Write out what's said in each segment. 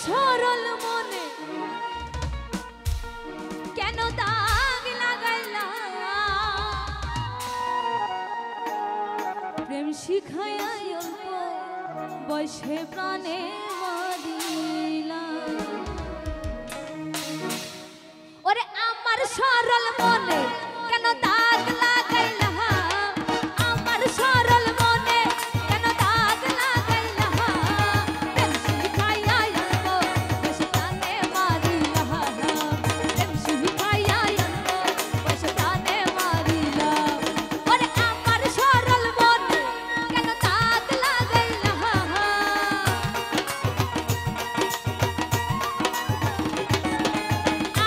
সরল মনে কেন দাগ লাগাইলা প্রেম শিখাইয়া অল্প বয়সে প্রাণে মারিলা ওরে আমার সরল মনে কেন দাগ লাগাইলা আমার সরল মনে কেন দাগ লাগাইলা প্রেম শিখাইয়া অল্প বয়সে প্রাণে মারিলা প্রেম শিখাইয়া অল্প বয়সে প্রাণে মারিলা ওরে আমার সরল মনে কেন দাগ লাগাইলা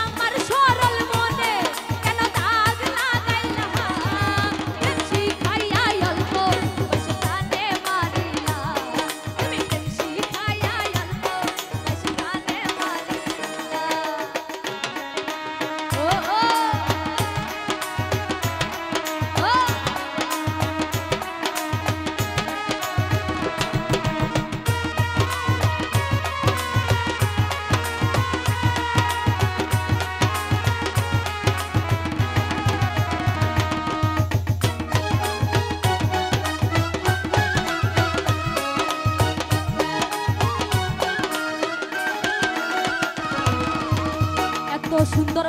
আমার সরল মনে কেন দাগ লাগাইলা প্রেম শিখাইয়া অল্প বয়সে প্রাণে মারিলা তুমি প্রেম শিখাইয়া অল্প বয়সে প্রাণে মারিলা ও ও ও এত সুন্দর